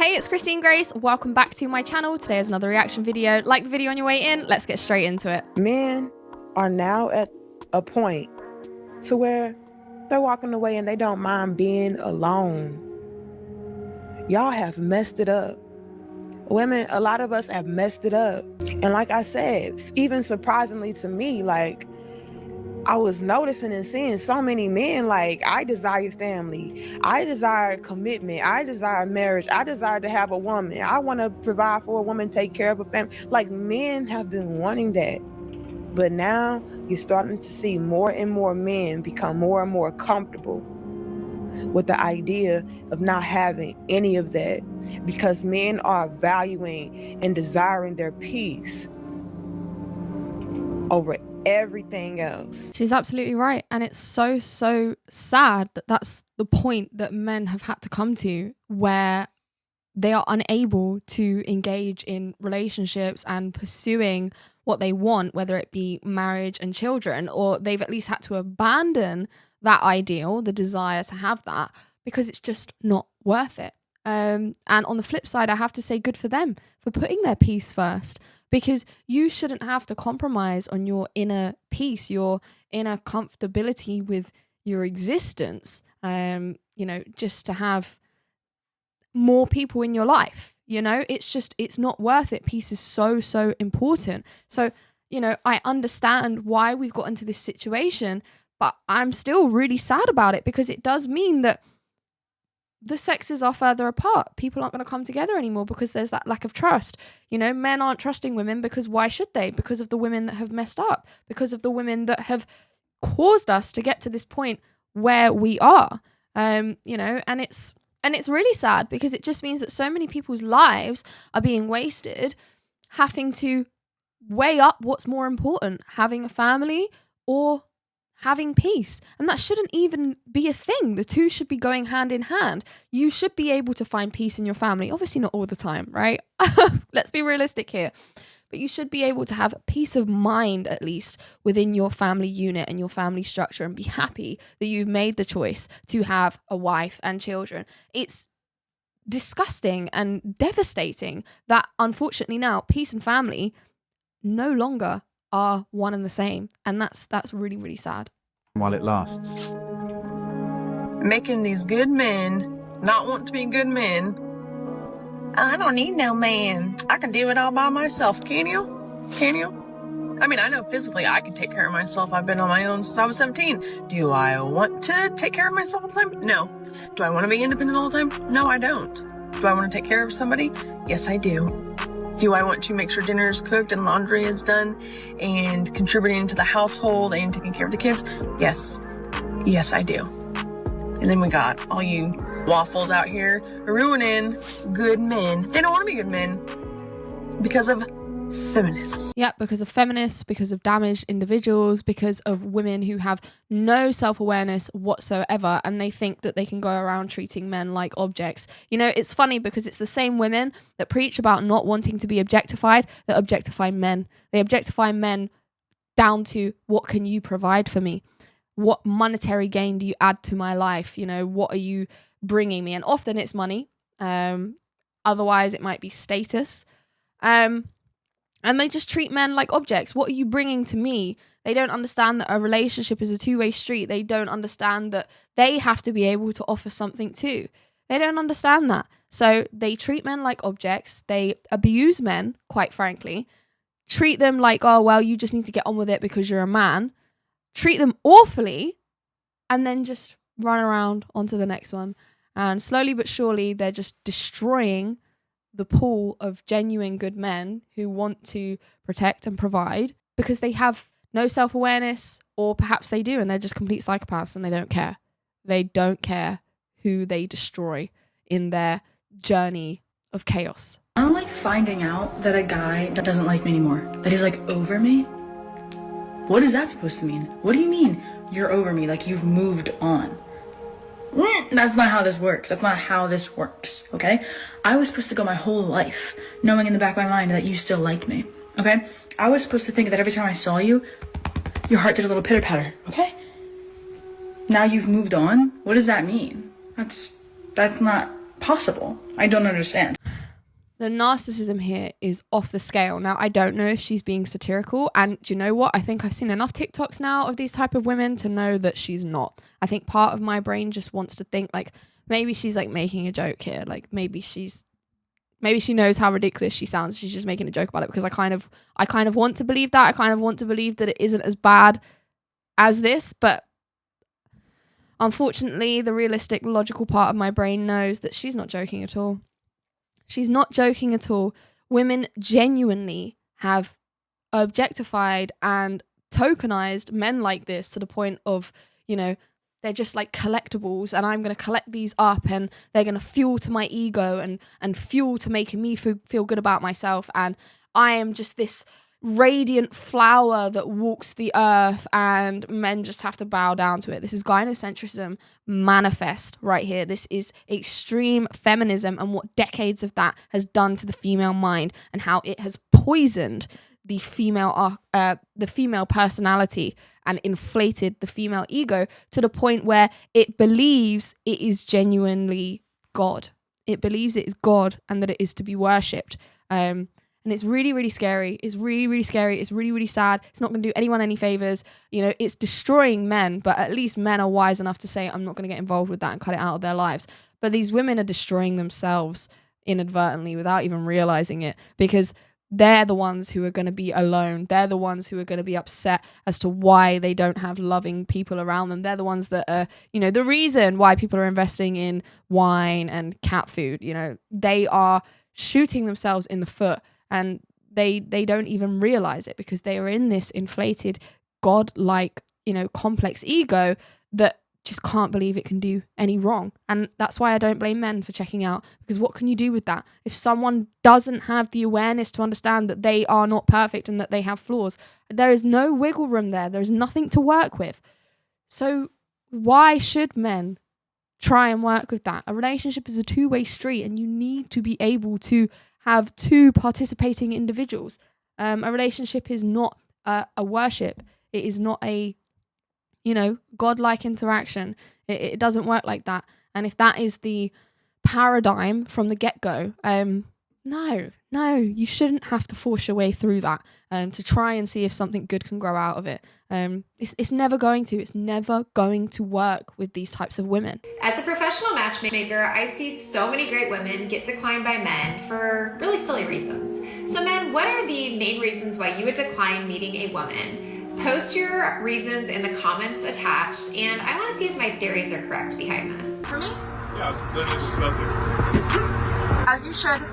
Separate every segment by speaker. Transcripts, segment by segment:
Speaker 1: Hey, it's Christine Grace. Welcome back to my channel. Today is another reaction video. Like the video on your way in. Let's get straight into it.
Speaker 2: Men are now at a point to where they're walking away and they don't mind being alone. Y'all have messed it up. Women, a lot of us have messed it up. And like I said, even surprisingly to me, like, I was noticing and seeing so many men, like, I desire family, I desire commitment, I desire marriage, I desire to have a woman, I want to provide for a woman, take care of a family. Like, men have been wanting that. But now you're starting to see more and more men become more and more comfortable with the idea of not having any of that, because men are valuing and desiring their peace over everything else.
Speaker 1: She's absolutely right. And it's so sad that that's the point that men have had to come to, where they are unable to engage in relationships and pursuing what they want, whether it be marriage and children, or they've at least had to abandon that ideal, the desire to have that, because it's just not worth it. And on the flip side, I have to say good for them for putting their peace first, because you shouldn't have to compromise on your inner peace, your inner comfortability with your existence, just to have more people in your life. It's not worth it. Peace is so important. So, I understand why we've got into this situation, but I'm still really sad about it, because it does mean that the sexes are further apart. People aren't going to come together anymore because there's that lack of trust. Men aren't trusting women because why should they? Because of the women that have messed up, because of the women that have caused us to get to this point where we are. And it's really sad, because it just means that so many people's lives are being wasted having to weigh up what's more important, having a family or having peace. And that shouldn't even be a thing. The two should be going hand in hand. You should be able to find peace in your family. Obviously not all the time, right? Let's be realistic here. But you should be able to have peace of mind, at least within your family unit and your family structure, and be happy that you've made the choice to have a wife and children. It's disgusting and devastating that, unfortunately, now peace and family no longer are one and the same, and that's really sad.
Speaker 3: While it lasts,
Speaker 4: making these good men not want to be good men. I don't need no man. I can do it all by myself. Can you? Can you? I mean, I know physically I can take care of myself. I've been on my own since I was 17. Do I want to take care of myself all the time? No. Do I want to be independent all the time? No, I don't. Do I want to take care of somebody? Yes, I do. Do I want to make sure dinner is cooked and laundry is done and contributing to the household and taking care of the kids? Yes. Yes, I do. And then we got all you waffles out here ruining good men. They don't want to be good men because of feminists.
Speaker 1: Yeah, because of feminists, because of damaged individuals, because of women who have no self-awareness whatsoever, and they think that they can go around treating men like objects. It's funny, because it's the same women that preach about not wanting to be objectified that objectify men. They objectify men down to, what can you provide for me? What monetary gain do you add to my life? What are you bringing me? And often it's money. Otherwise it might be status. And they just treat men like objects. What are you bringing to me? They don't understand that a relationship is a two-way street. They don't understand that they have to be able to offer something too. They don't understand that. So they treat men like objects. They abuse men, quite frankly. Treat them like, oh, well, you just need to get on with it because you're a man. Treat them awfully, and then just run around onto the next one. And slowly but surely, they're just destroying the pool of genuine good men who want to protect and provide, because they have no self-awareness, or perhaps they do and they're just complete psychopaths and they don't care. They don't care who they destroy in their journey of chaos.
Speaker 5: I don't like finding out that a guy doesn't like me anymore, that he's like over me. What is that supposed to mean? What do you mean you're over me? Like you've moved on? That's not how this works. That's not how this works, okay? I was supposed to go my whole life knowing in the back of my mind that you still like me, okay? I was supposed to think that every time I saw you, your heart did a little pitter-patter, okay? Now you've moved on? What does that mean? That's not possible? I don't understand.
Speaker 1: The narcissism here is off the scale. Now, I don't know if she's being satirical. And do you know what? I think I've seen enough TikToks now of these type of women to know that she's not. I think part of my brain just wants to think like, maybe she's like making a joke here. Like maybe she knows how ridiculous she sounds. She's just making a joke about it, because I kind of want to believe that. I kind of want to believe that it isn't as bad as this, but unfortunately, the realistic, logical part of my brain knows that she's not joking at all. She's not joking at all. Women genuinely have objectified and tokenized men like this to the point of, you know, they're just like collectibles, and I'm going to collect these up, and they're going to fuel to my ego and fuel to making me feel good about myself. And I am just this radiant flower that walks the earth, and men just have to bow down to it. This is gynocentrism manifest right here. This is extreme feminism, and what decades of that has done to the female mind, and how it has poisoned the female personality and inflated the female ego to the point where it believes it is genuinely God. It believes it is God and that it is to be worshipped. And it's really, really scary. It's really, really scary. It's really, really sad. It's not going to do anyone any favors. You know, it's destroying men, but at least men are wise enough to say, I'm not going to get involved with that and cut it out of their lives. But these women are destroying themselves inadvertently without even realizing it, because they're the ones who are going to be alone. They're the ones who are going to be upset as to why they don't have loving people around them. They're the ones that are, you know, the reason why people are investing in wine and cat food. You know, they are shooting themselves in the foot, and they don't even realize it, because they are in this inflated, God-like, you know, complex ego that just can't believe it can do any wrong. And that's why I don't blame men for checking out, because what can you do with that? If someone doesn't have the awareness to understand that they are not perfect and that they have flaws, there is no wiggle room there. There's nothing to work with. So why should men try and work with that? A relationship is a two-way street, and you need to be able to have two participating individuals. A relationship is not a worship. It is not a, you know, godlike interaction. It doesn't work like that. And if that is the paradigm from the get-go, no, you shouldn't have to force your way through that to try and see if something good can grow out of it. It's never going to. It's never going to work with these types of women.
Speaker 3: As a professional matchmaker, I see so many great women get declined by men for really silly reasons. So men, what are the main reasons why you would decline meeting a woman? Post your reasons in the comments attached, and I want to see if my theories are correct behind this.
Speaker 6: For me?
Speaker 7: Yeah, it's literally just nothing.
Speaker 6: As you should.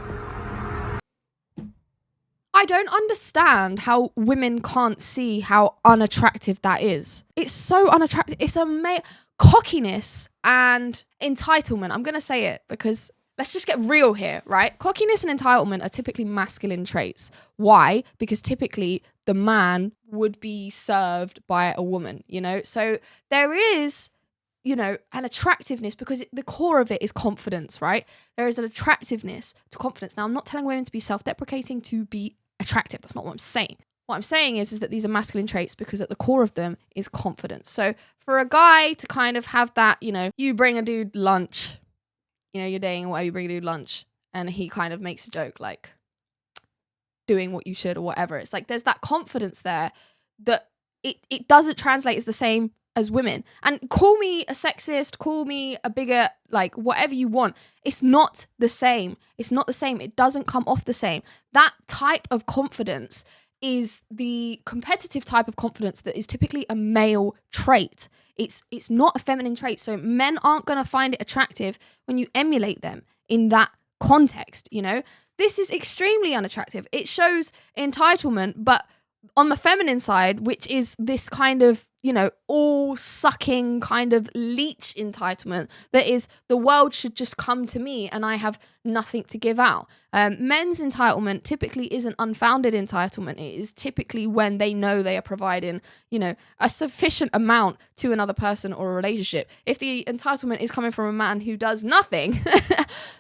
Speaker 1: I don't understand how women can't see how unattractive that is. It's so unattractive. It's a cockiness and entitlement. I'm going to say it because let's just get real here, right? Cockiness and entitlement are typically masculine traits. Why? Because typically the man would be served by a woman, you know? So there is, you know, an attractiveness, because the core of it is confidence, right? There is an attractiveness to confidence. Now, I'm not telling women to be self-deprecating to be attractive. That's not what I'm saying. What I'm saying is that these are masculine traits because at the core of them is confidence. So for a guy to kind of have that, you know, you bring a dude lunch, you know, you're dating or whatever, you bring a dude lunch, and he kind of makes a joke like doing what you should or whatever. It's like there's that confidence there that it doesn't translate as the same as women. And call me a sexist, call me a bigot, like whatever you want. It's not the same. It's not the same. It doesn't come off the same. That type of confidence is the competitive type of confidence that is typically a male trait. It's not a feminine trait. So men aren't going to find it attractive when you emulate them in that context, you know? This is extremely unattractive. It shows entitlement, but on the feminine side, which is this kind of, you know, all-sucking kind of leech entitlement that is the world should just come to me and I have nothing to give out. Men's entitlement typically isn't unfounded entitlement. It is typically when they know they are providing, you know, a sufficient amount to another person or a relationship. If the entitlement is coming from a man who does nothing,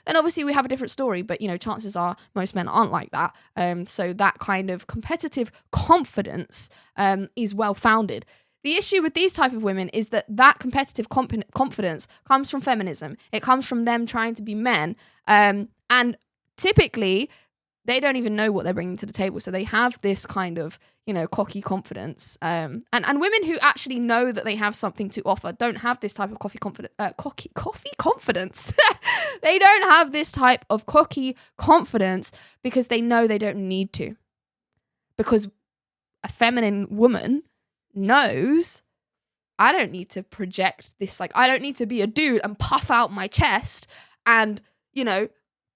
Speaker 1: then obviously we have a different story. But, you know, chances are most men aren't like that. So that kind of competitive confidence is well-founded. the issue with these type of women is that competitive confidence comes from feminism. It comes from them trying to be men. And typically, they don't even know what they're bringing to the table. So they have this kind of, cocky confidence. And women who actually know that they have something to offer don't have this type of cocky confidence. They don't have this type of cocky confidence because they know they don't need to. Because a feminine woman knows, I don't need to project this, like, I don't need to be a dude and puff out my chest and,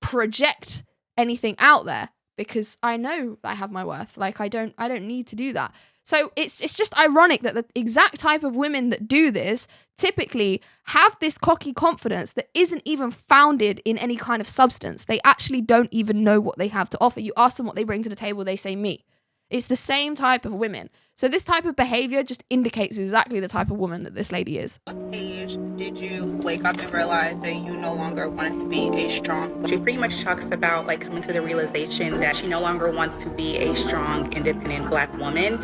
Speaker 1: project anything out there, because I know I have my worth. Like, I don't need to do that. So it's just ironic that the exact type of women that do this typically have this cocky confidence that isn't even founded in any kind of substance. They actually don't even know what they have to offer. You ask them what they bring to the table, they say me. It's the same type of women. So this type of behavior just indicates exactly the type of woman that this lady is.
Speaker 6: What age did you wake up and realize that you no longer wanted to be a strong?
Speaker 8: She pretty much talks about coming to the realization that she no longer wants to be a strong, independent Black woman.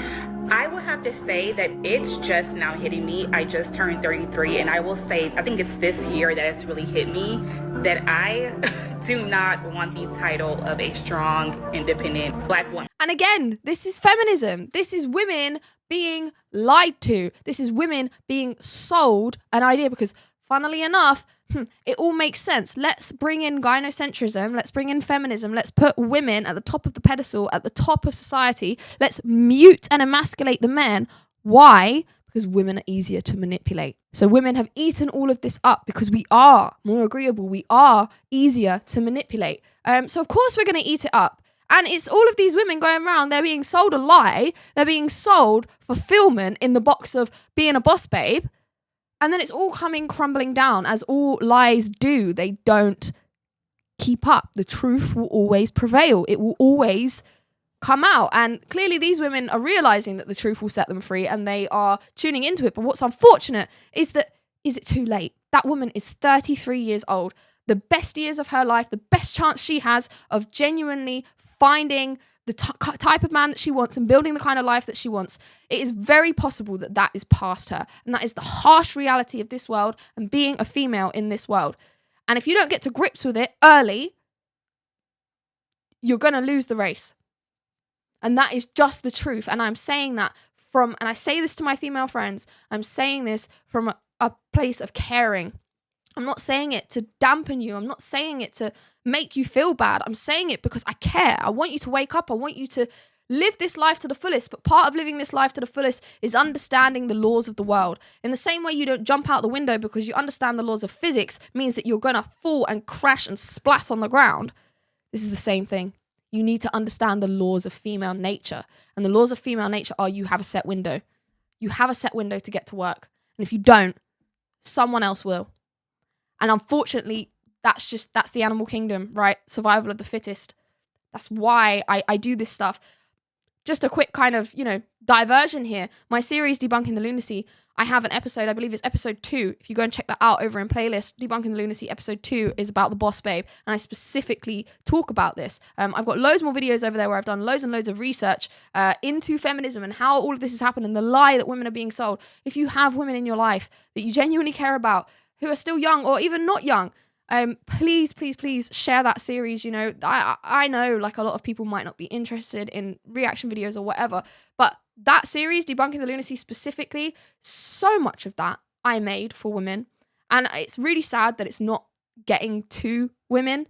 Speaker 8: I will have to say that it's just now hitting me. I just turned 33, and I will say, I think it's this year that it's really hit me that I do not want the title of a strong, independent Black woman.
Speaker 1: And again, this is feminism. This is women being lied to. This is women being sold an idea because, funnily enough, it all makes sense. Let's bring in gynocentrism. Let's bring in feminism. Let's put women at the top of the pedestal, at the top of society. Let's mute and emasculate the men. Why? Because women are easier to manipulate. So women have eaten all of this up because we are more agreeable. We are easier to manipulate. So of course we're going to eat it up. And it's all of these women going around, they're being sold a lie. They're being sold fulfillment in the box of being a boss babe. And then it's all coming crumbling down, as all lies do. They don't keep up. The truth will always prevail. It will always come out. And clearly these women are realizing that the truth will set them free and they are tuning into it. But what's unfortunate is it too late? That woman is 33 years old. The best years of her life, the best chance she has of genuinely finding the type of man that she wants and building the kind of life that she wants. It is very possible that that is past her. And that is the harsh reality of this world and being a female in this world. And if you don't get to grips with it early, you're going to lose the race. And that is just the truth. And I'm saying that and I say this to my female friends, I'm saying this from a place of caring. I'm not saying it to dampen you. I'm not saying it to make you feel bad. I'm saying it because I care. I want you to wake up. I want you to live this life to the fullest. But part of living this life to the fullest is understanding the laws of the world. In the same way you don't jump out the window because you understand the laws of physics means that you're going to fall and crash and splat on the ground. This is the same thing. You need to understand the laws of female nature. And the laws of female nature are you have a set window. You have a set window to get to work. And if you don't, someone else will. And unfortunately, that's the animal kingdom, right? Survival of the fittest. That's why I do this stuff. Just a quick kind of, diversion here. My series, Debunking the Lunacy, I have an episode, I believe it's episode 2. If you go and check that out over in playlist, Debunking the Lunacy, episode 2 is about the boss babe. And I specifically talk about this. I've got loads more videos over there where I've done loads and loads of research into feminism and how all of this has happened and the lie that women are being sold. If you have women in your life that you genuinely care about, who are still young or even not young, please share that series. I know like a lot of people might not be interested in reaction videos or whatever, but that series, Debunking the Lunacy specifically, so much of that I made for women. And it's really sad that it's not getting to women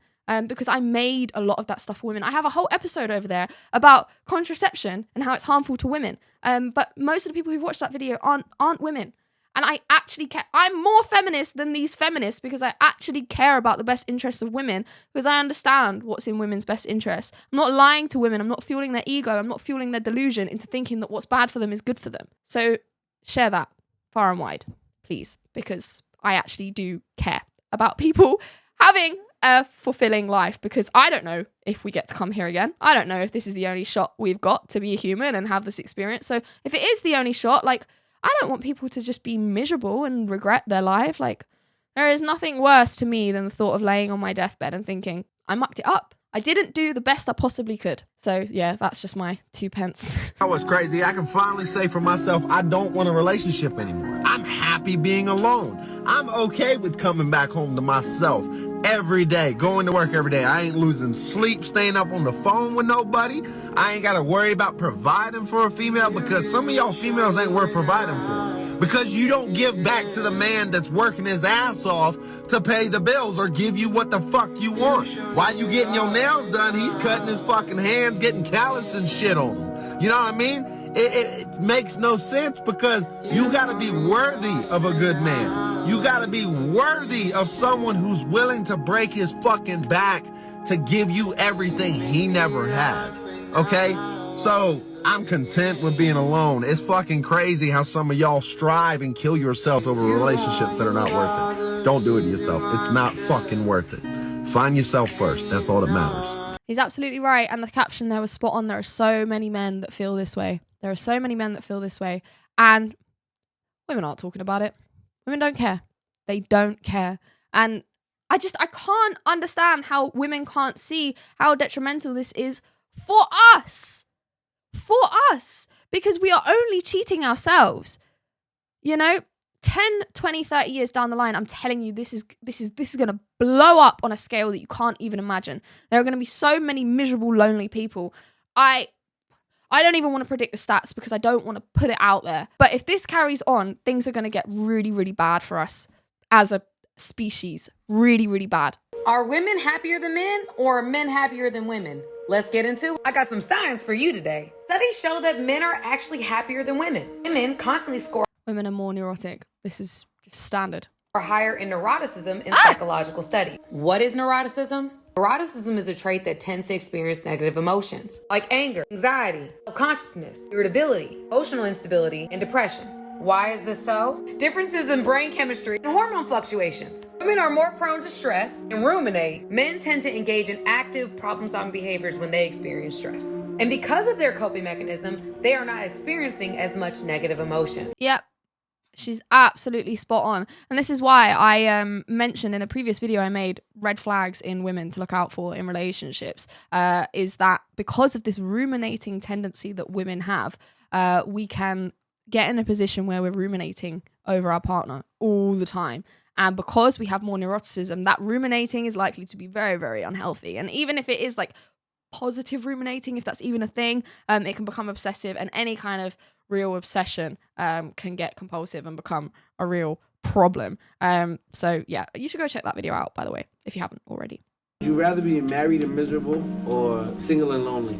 Speaker 1: because I made a lot of that stuff for women. I have a whole episode over there about contraception and how it's harmful to women. But most of the people who've watched that video aren't women. And I actually care. I'm more feminist than these feminists because I actually care about the best interests of women because I understand what's in women's best interests. I'm not lying to women. I'm not fueling their ego. I'm not fueling their delusion into thinking that what's bad for them is good for them. So share that far and wide, please, because I actually do care about people having a fulfilling life because I don't know if we get to come here again. I don't know if this is the only shot we've got to be a human and have this experience. So if it is the only shot, I don't want people to just be miserable and regret their life. There is nothing worse to me than the thought of laying on my deathbed and thinking, I mucked it up. I didn't do the best I possibly could. So yeah, that's just my 2 pence.
Speaker 9: That was crazy. I can finally say for myself, I don't want a relationship anymore. I'm happy being alone. I'm okay with coming back home to myself every day, going to work every day. I ain't losing sleep, staying up on the phone with nobody. I ain't got to worry about providing for a female, because some of y'all females ain't worth providing for. Because you don't give back to the man that's working his ass off to pay the bills or give you what the fuck you want. While you getting your nails done, he's cutting his fucking hands, getting calloused and shit on them. You know what I mean? It makes no sense, because you gotta be worthy of a good man. You gotta be worthy of someone who's willing to break his fucking back to give you everything he never had. Okay? So I'm content with being alone. It's fucking crazy how some of y'all strive and kill yourselves over relationships that are not worth it. Don't do it to yourself. It's not fucking worth it. Find yourself first. That's all that matters.
Speaker 1: He's absolutely right. And the caption there was spot on. There are so many men that feel this way. There are so many men that feel this way. And women aren't talking about it. Women don't care. They don't care. And I can't understand how women can't see how detrimental this is for us. For us. Because we are only cheating ourselves. You know, 10, 20, 30 years down the line, I'm telling you, this is going to blow up on a scale that you can't even imagine. There are going to be so many miserable, lonely people. I don't even want to predict the stats because I don't want to put it out there. But if this carries on, things are going to get really, really bad for us as a species. Really, really bad.
Speaker 10: Are women happier than men, or are men happier than women? Let's get into it. I got some science for you today. Studies show that men are actually happier than women. Women constantly score.
Speaker 1: Women are more neurotic. This is just standard.
Speaker 10: Are higher in neuroticism in psychological study. What is neuroticism? Neuroticism is a trait that tends to experience negative emotions like anger, anxiety, self-consciousness, irritability, emotional instability, and depression. Why is this so? Differences in brain chemistry and hormone fluctuations. Women are more prone to stress and ruminate. Men tend to engage in active problem-solving behaviors when they experience stress. And because of their coping mechanism, they are not experiencing as much negative emotion.
Speaker 1: Yep. She's absolutely spot on. And this is why I mentioned in a previous video I made red flags in women to look out for in relationships, is that because of this ruminating tendency that women have, we can get in a position where we're ruminating over our partner all the time. And because we have more neuroticism, that ruminating is likely to be very, very unhealthy. And even if it is like positive ruminating, if that's even a thing, it can become obsessive, and any kind of real obsession can get compulsive and become a real problem. So yeah, you should go check that video out, by the way, if you haven't already.
Speaker 11: Would you rather be married and miserable or single and lonely?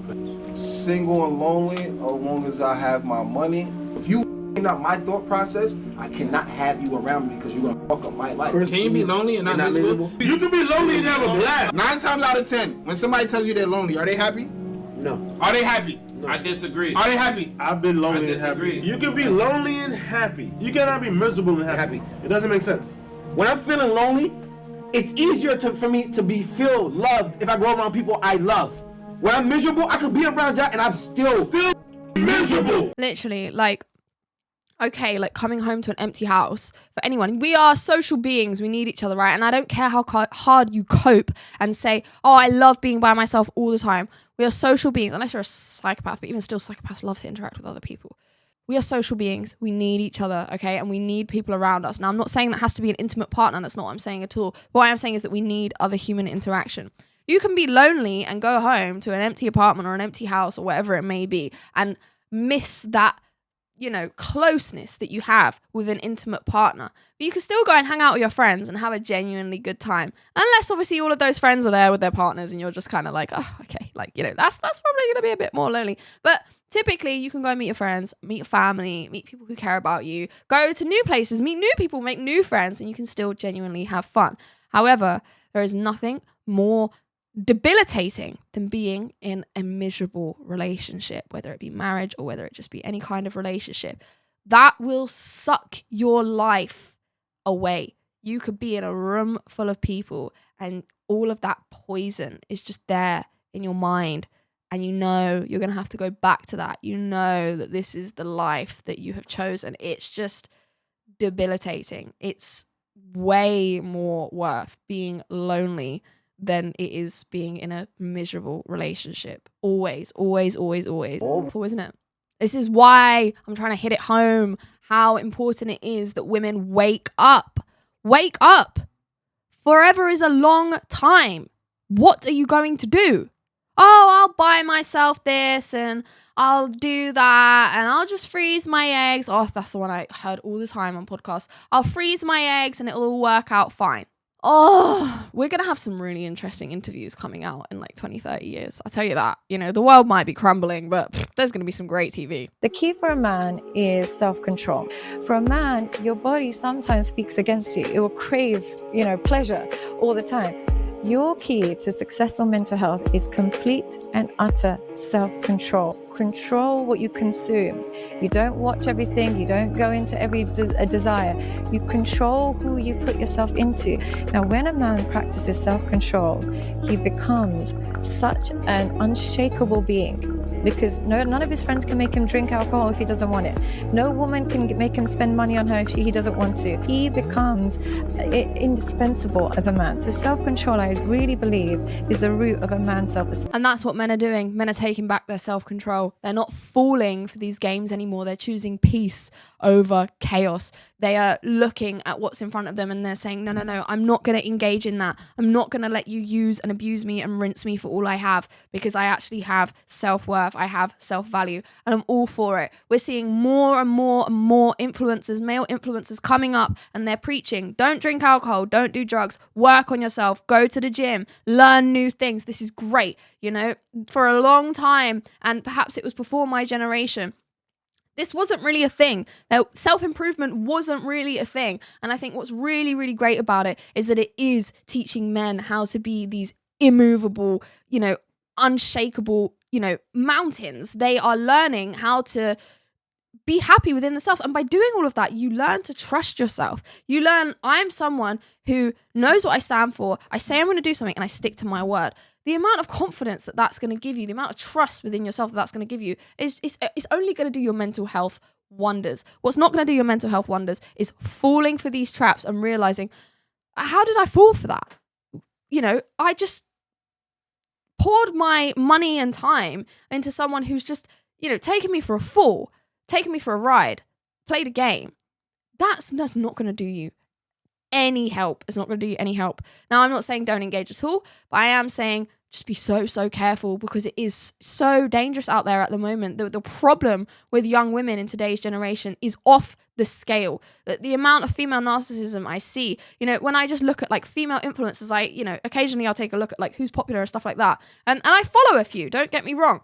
Speaker 12: Single and lonely, as long as I have my money. If you up my thought process, I cannot have you around me because you're gonna fuck up my life.
Speaker 11: Can you be lonely and not miserable?
Speaker 12: You can be lonely and have a blast. 9 times out of 10, when somebody tells you they're lonely, are they happy?
Speaker 11: No.
Speaker 7: Are they happy?
Speaker 11: No.
Speaker 7: I disagree.
Speaker 12: Are they happy?
Speaker 11: I've been lonely
Speaker 7: I
Speaker 11: and happy.
Speaker 7: disagree.
Speaker 11: You can be lonely and happy. You cannot be miserable and happy. It doesn't make sense.
Speaker 13: When I'm feeling lonely, it's easier for me to feel loved if I go around people I love. When I'm miserable, I could be around y'all and I'm still miserable.
Speaker 1: Literally, like, okay, like coming home to an empty house for anyone. We are social beings. We need each other, right? And I don't care how hard you cope and say, oh, I love being by myself all the time. We are social beings, unless you're a psychopath, but even still, psychopaths love to interact with other people. We are social beings. We need each other, okay? And we need people around us. Now, I'm not saying that has to be an intimate partner. That's not what I'm saying at all. What I'm saying is that we need other human interaction. You can be lonely and go home to an empty apartment or an empty house or whatever it may be and miss that, you know, closeness that you have with an intimate partner. But you can still go and hang out with your friends and have a genuinely good time. Unless obviously all of those friends are there with their partners and you're just kind of like, oh, okay, like, you know, that's probably going to be a bit more lonely. But typically you can go and meet your friends, meet your family, meet people who care about you, go to new places, meet new people, make new friends, and you can still genuinely have fun. However, there is nothing more debilitating than being in a miserable relationship, whether it be marriage or whether it just be any kind of relationship. That will suck your life away. You could be in a room full of people and all of that poison is just there in your mind, and you know you're going to have to go back to that. You know that this is the life that you have chosen. It's just debilitating. It's way more worth being lonely than it is being in a miserable relationship. Always, always, always, always. Awful, isn't it? This is why I'm trying to hit it home how important it is that women wake up. Wake up. Forever is a long time. What are you going to do? Oh, I'll buy myself this and I'll do that and I'll just freeze my eggs. Oh, that's the one I heard all the time on podcasts. I'll freeze my eggs and it'll all work out fine. Oh, we're going to have some really interesting interviews coming out in like 20, 30 years. I'll tell you that. You know, the world might be crumbling, but there's going to be some great TV.
Speaker 14: The key for a man is self-control. For a man, your body sometimes speaks against you. It will crave, pleasure all the time. Your key to successful mental health is complete and utter self-control. Control what you consume. You don't watch everything. You don't go into every desire. You control who you put yourself into. Now, when a man practices self-control, he becomes such an unshakable being, because none of his friends can make him drink alcohol if he doesn't want it. No woman can make him spend money on her if he doesn't want to. He becomes indispensable as a man. So self-control, I really believe, is the root of a man's self-esteem.
Speaker 1: And that's what men are doing. Men are taking back their self-control. They're not falling for these games anymore. They're choosing peace over chaos. They are looking at what's in front of them and they're saying, no, I'm not going to engage in that. I'm not going to let you use and abuse me and rinse me for all I have, because I actually have self-worth. I have self-value and I'm all for it. We're seeing more and more and more influencers, male influencers coming up, and they're preaching, don't drink alcohol, don't do drugs, work on yourself, go to the gym, learn new things. This is great. For a long time, and perhaps it was before my generation, this wasn't really a thing. Self-improvement wasn't really a thing. And I think what's really, really great about it is that it is teaching men how to be these immovable, unshakable, mountains. They are learning how to be happy within the self. And by doing all of that, you learn to trust yourself. You learn, I'm someone who knows what I stand for. I say I'm going to do something and I stick to my word. The amount of confidence that that's going to give you, the amount of trust within yourself that that's going to give you is only going to do your mental health wonders. What's not going to do your mental health wonders is falling for these traps and realizing, how did I fall for that? I just poured my money and time into someone who's just, taking me for a fool, taking me for a ride, played a game. That's not going to do you any help. It's not going to do you any help. Now, I'm not saying don't engage at all, but I am saying just be so careful, because it is so dangerous out there at the moment. The problem with young women in today's generation is off the scale. The amount of female narcissism I see, when I just look at like female influencers, occasionally I'll take a look at like who's popular and stuff like that. And I follow a few, don't get me wrong,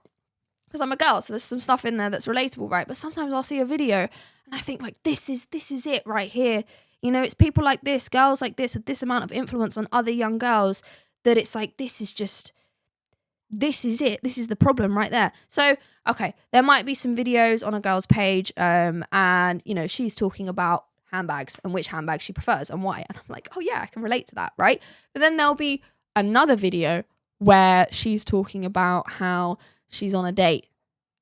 Speaker 1: because I'm a girl, so there's some stuff in there that's relatable, right? But sometimes I'll see a video and I think like, this is it right here. It's people like this, girls like this, with this amount of influence on other young girls, that it's like, this is it. This is the problem right there. So, okay, there might be some videos on a girl's page, and, she's talking about handbags and which handbag she prefers and why. And I'm like, oh yeah, I can relate to that, right? But then there'll be another video where she's talking about how she's on a date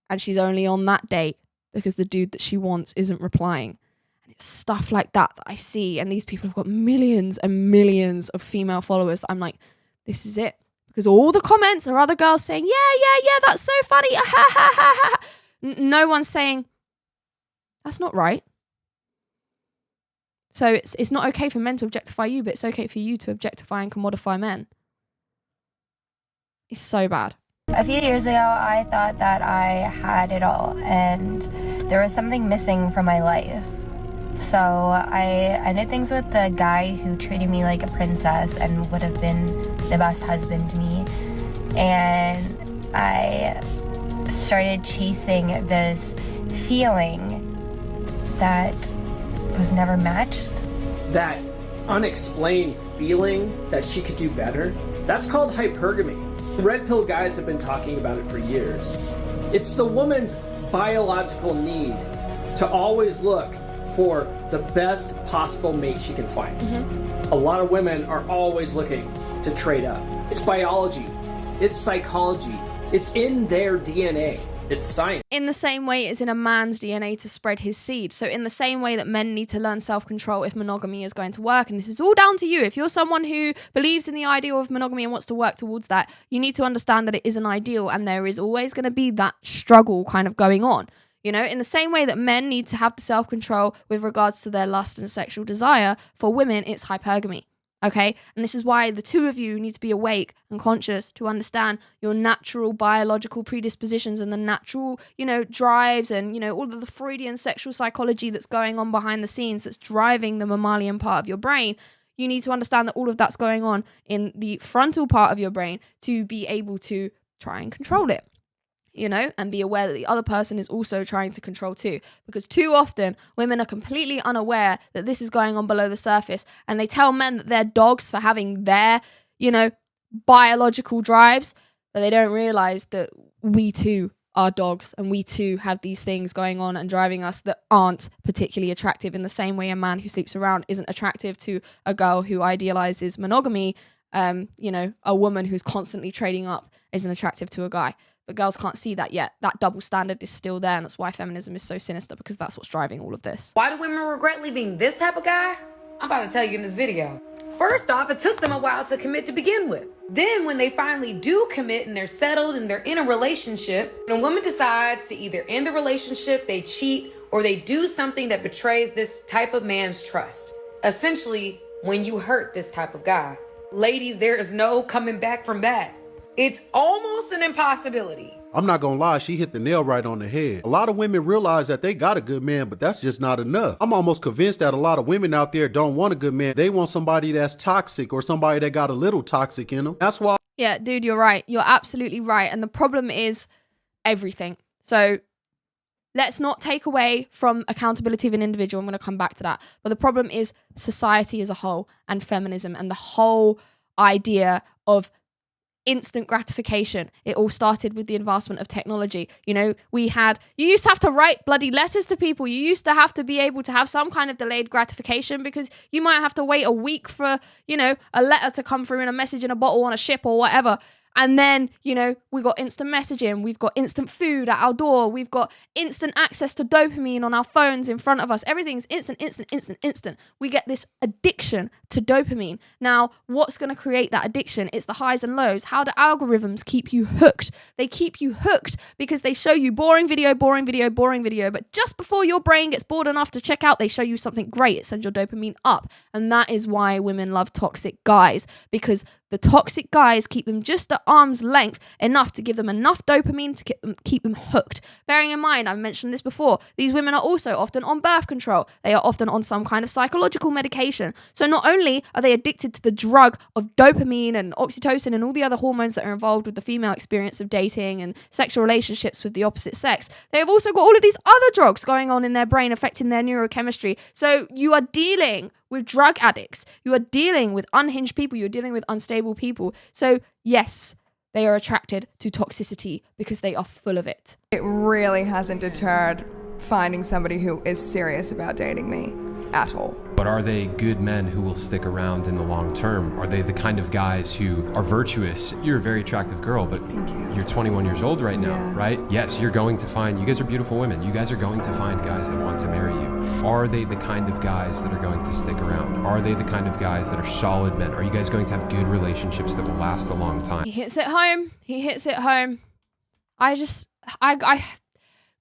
Speaker 1: and she's only on that date because the dude that she wants isn't replying. It's stuff like that I see, and these people have got millions and millions of female followers that I'm like, this is it. Because all the comments are other girls saying, yeah, that's so funny. No one's saying, that's not right. So it's not okay for men to objectify you, but it's okay for you to objectify and commodify men. It's so bad.
Speaker 15: A few years ago, I thought that I had it all, and there was something missing from my life. So I ended things with the guy who treated me like a princess and would have been the best husband to me. And I started chasing this feeling that was never matched.
Speaker 16: That unexplained feeling that she could do better, that's called hypergamy. Red pill guys have been talking about it for years. It's the woman's biological need to always look for the best possible mate she can find. Mm-hmm. A lot of women are always looking to trade up. It's biology, it's psychology, it's in their DNA. It's science.
Speaker 1: In the same way it's in a man's DNA to spread his seed. So in the same way that men need to learn self-control if monogamy is going to work, and this is all down to you. If you're someone who believes in the ideal of monogamy and wants to work towards that, you need to understand that it is an ideal and there is always going to be that struggle kind of going on. You know, in the same way that men need to have the self-control with regards to their lust and sexual desire, for women, it's hypergamy. Okay? And this is why the two of you need to be awake and conscious to understand your natural biological predispositions and the natural, you know, drives and, you know, all of the Freudian sexual psychology that's going on behind the scenes that's driving the mammalian part of your brain. You need to understand that all of that's going on in the frontal part of your brain to be able to try and control it. You know, and be aware that the other person is also trying to control too. Because too often, women are completely unaware that this is going on below the surface. And they tell men that they're dogs for having their, you know, biological drives. But they don't realize that we too are dogs. And we too have these things going on and driving us that aren't particularly attractive. In the same way a man who sleeps around isn't attractive to a girl who idealizes monogamy. You know, a woman who's constantly trading up isn't attractive to a guy. But girls can't see that yet. That double standard is still there, and that's why feminism is so sinister, because that's what's driving all of this.
Speaker 10: Why do women regret leaving this type of guy? I'm about to tell you in this video. First off, it took them a while to commit to begin with. Then when they finally do commit and they're settled and they're in a relationship, when a woman decides to either end the relationship, they cheat, or they do something that betrays this type of man's trust. Essentially, when you hurt this type of guy. Ladies, there is no coming back from that. It's almost an impossibility.
Speaker 17: I'm not gonna lie, she hit the nail right on the head. A lot of women realize that they got a good man, but that's just not enough. I'm almost convinced that a lot of women out there don't want a good man. They want somebody that's toxic or somebody that got a little toxic in them. That's why.
Speaker 1: Yeah, dude, you're right. You're absolutely right. And the problem is everything. So let's not take away from accountability of an individual. I'm going to come back to that. But the problem is society as a whole and feminism and the whole idea of instant gratification. It all started with the advancement of technology. You know, you used to have to write bloody letters to people. You used to have to be able to have some kind of delayed gratification because you might have to wait a week for, you know, a letter to come through in a message in a bottle on a ship or whatever. And then, you know, we got instant messaging, we've got instant food at our door, we've got instant access to dopamine on our phones in front of us. Everything's instant. We get this addiction to dopamine. Now, what's going to create that addiction? It's the highs and lows. How do algorithms keep you hooked? They keep you hooked because they show you boring video, but just before your brain gets bored enough to check out, they show you something great. It sends your dopamine up. And that is why women love toxic guys, because the toxic guys keep them just at arm's length enough to give them enough dopamine to keep them hooked. Bearing in mind, I've mentioned this before, these women are also often on birth control. They are often on some kind of psychological medication. So not only are they addicted to the drug of dopamine and oxytocin and all the other hormones that are involved with the female experience of dating and sexual relationships with the opposite sex, they have also got all of these other drugs going on in their brain affecting their neurochemistry. So you are dealing with drug addicts, you are dealing with unhinged people, you're dealing with unstable people. So yes, they are attracted to toxicity because they are full of it.
Speaker 18: It really hasn't deterred finding somebody who is serious about dating me at all.
Speaker 19: But are they good men who will stick around in the long term? Are they the kind of guys who are virtuous? You're a very attractive girl, but you're 21 years old right now, right? Yes, you're going to find, you guys are beautiful women. You guys are going to find guys that want to marry you. Are they the kind of guys that are going to stick around? Are they the kind of guys that are solid men? Are you guys going to have good relationships that will last a long time?
Speaker 1: He hits it home.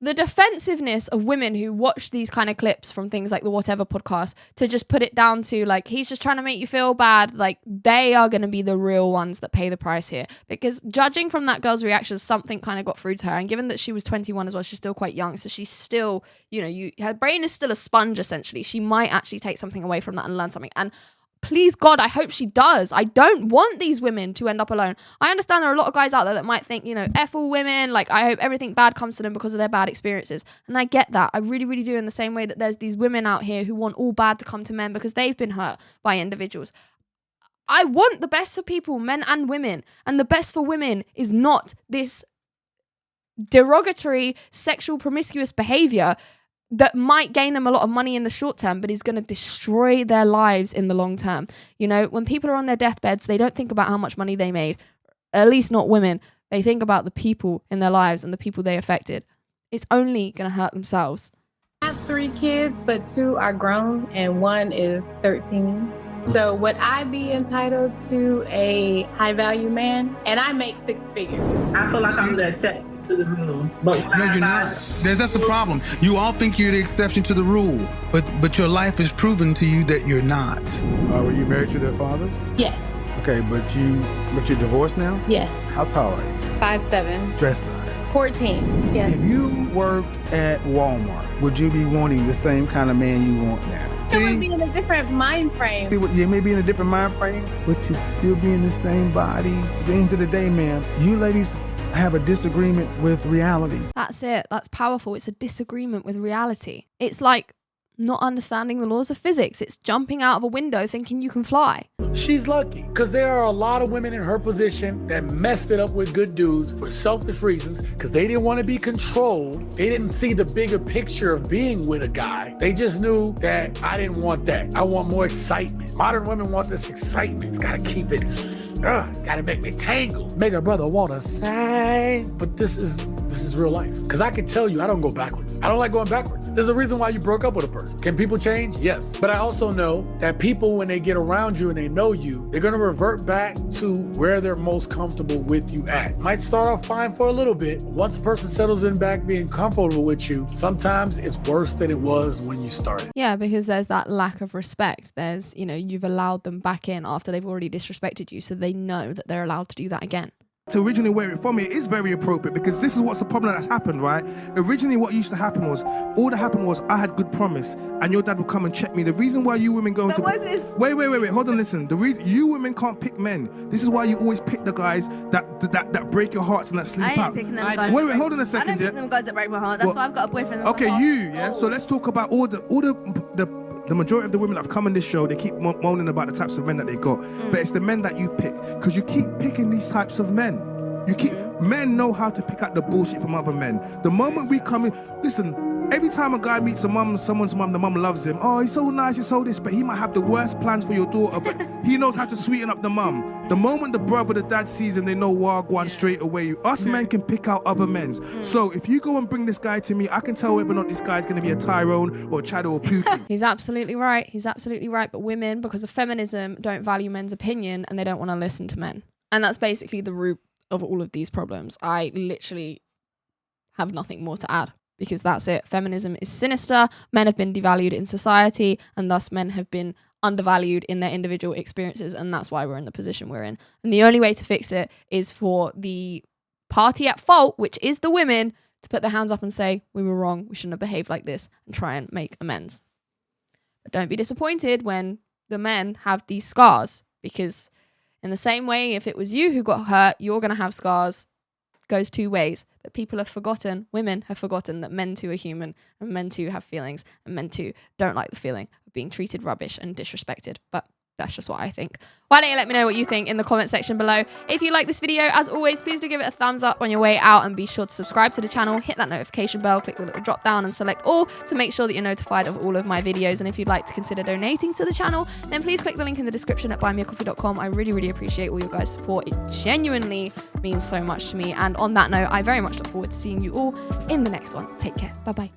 Speaker 1: The defensiveness of women who watch these kind of clips from things like the Whatever podcast to just put it down to like, he's just trying to make you feel bad. Like, they are going to be the real ones that pay the price here, because judging from that girl's reactions, something kind of got through to her. And given that she was 21 as well, she's still quite young. So she's still, you know, her brain is still a sponge, essentially. She might actually take something away from that and learn something. And please God, I hope she does. I don't want these women to end up alone. I understand there are a lot of guys out there that might think, you know, F all women, like I hope everything bad comes to them because of their bad experiences. And I get that. I really, really do, in the same way that there's these women out here who want all bad to come to men because they've been hurt by individuals. I want the best for people, men and women. And the best for women is not this derogatory sexual promiscuous behavior that might gain them a lot of money in the short term, but is going to destroy their lives in the long term. You know, when people are on their deathbeds, they don't think about how much money they made. At least not women. they think about the people in their lives and the people they affected, it's only going to hurt themselves.
Speaker 6: I have 3 kids, but 2 are grown and 1 is 13. So would I be entitled to a high value man? And I make 6 figures.
Speaker 4: I feel like I'm the exception to the rule. But
Speaker 20: no, you're not. That's the problem. You all think you're the exception to the rule, but your life is proven to you that you're not.
Speaker 21: Were you married to their fathers?
Speaker 6: Yes.
Speaker 21: Okay, but you're divorced now?
Speaker 6: Yes.
Speaker 21: How tall are you?
Speaker 6: 5'7".
Speaker 21: Dress size?
Speaker 6: 14. Yes.
Speaker 21: If you worked at Walmart, would you be wanting the same kind of man you want now?
Speaker 6: It would be in a different mind frame.
Speaker 21: You may be in a different mind frame, but you'd still be in the same body. At the end of the day, man, you ladies have a disagreement with reality.
Speaker 1: That's it. That's powerful. It's a disagreement with reality. It's like not understanding the laws of physics. It's jumping out of a window thinking you can fly.
Speaker 22: She's lucky because there are a lot of women in her position that messed it up with good dudes for selfish reasons because they didn't want to be controlled. They didn't see the bigger picture of being with a guy. They just knew that I didn't want that. I want more excitement. Modern women want this excitement. It's got to keep it. Gotta make me tangle. Make a brother wanna say. But this is real life. Because I can tell you, I don't go backwards. I don't like going backwards. There's a reason why you broke up with a person. Can people change? Yes. But I also know that people, when they get around you and they know you, they're gonna revert back to where they're most comfortable with you at. Might start off fine for a little bit. Once a person settles in back being comfortable with you, sometimes it's worse than it was when you started.
Speaker 1: Yeah, because there's that lack of respect. There's, you've allowed them back in after they've already disrespected you. So they know that they're allowed to do that again.
Speaker 23: To originally wear it from it is very appropriate because this is what's the problem that's happened, right? Originally what used to happen was, all that happened was I had good promise and your dad would come and check me. The reason why you women go into... Wait, hold on, listen. The reason you women can't pick men. This is why you always pick the guys that break your hearts and that sleep out.
Speaker 24: I ain't picking them guys.
Speaker 23: Wait, hold on a second.
Speaker 24: I don't pick them guys that break my heart. That's why I've got a boyfriend.
Speaker 23: Okay, yeah. So let's talk about all the majority of the women that have come on this show, they keep moaning about the types of men that they got. But it's the men that you pick. Because you keep picking these types of men. Men know how to pick out the bullshit from other men. The moment we come in, listen, every time a guy meets someone's mum, the mum loves him. Oh, he's so nice, he's so this, but he might have the worst plans for your daughter, but he knows how to sweeten up the mum. The moment the brother, the dad sees him, they know Wagwan straight away. Us men can pick out other men. So if you go and bring this guy to me, I can tell whether or not this guy's going to be a Tyrone or Chad or Pookie.
Speaker 1: He's absolutely right. But women, because of feminism, don't value men's opinion and they don't want to listen to men. And that's basically the root of all of these problems. I literally have nothing more to add because that's it. Feminism is sinister. Men have been devalued in society and thus men have been undervalued in their individual experiences, and that's why we're in the position we're in. And the only way to fix it is for the party at fault, which is the women, to put their hands up and say, we were wrong, we shouldn't have behaved like this, and try and make amends. But don't be disappointed when the men have these scars, because in the same way, if it was you who got hurt, you're going to have scars. It goes 2 ways. But people have forgotten, women have forgotten that men too are human, and men too have feelings, and men too don't like the feeling of being treated rubbish and disrespected. But that's just what I think. Why don't you let me know what you think in the comment section below. If you like this video, as always, please do give it a thumbs up on your way out, and be sure to subscribe to the channel, hit that notification bell, click the little drop down and select all to make sure that you're notified of all of my videos. And if you'd like to consider donating to the channel, then please click the link in the description at buymeacoffee.com. I really appreciate all your guys' support. It genuinely means so much to me. And on that note, I very much look forward to seeing you all in the next one. Take care. Bye-bye.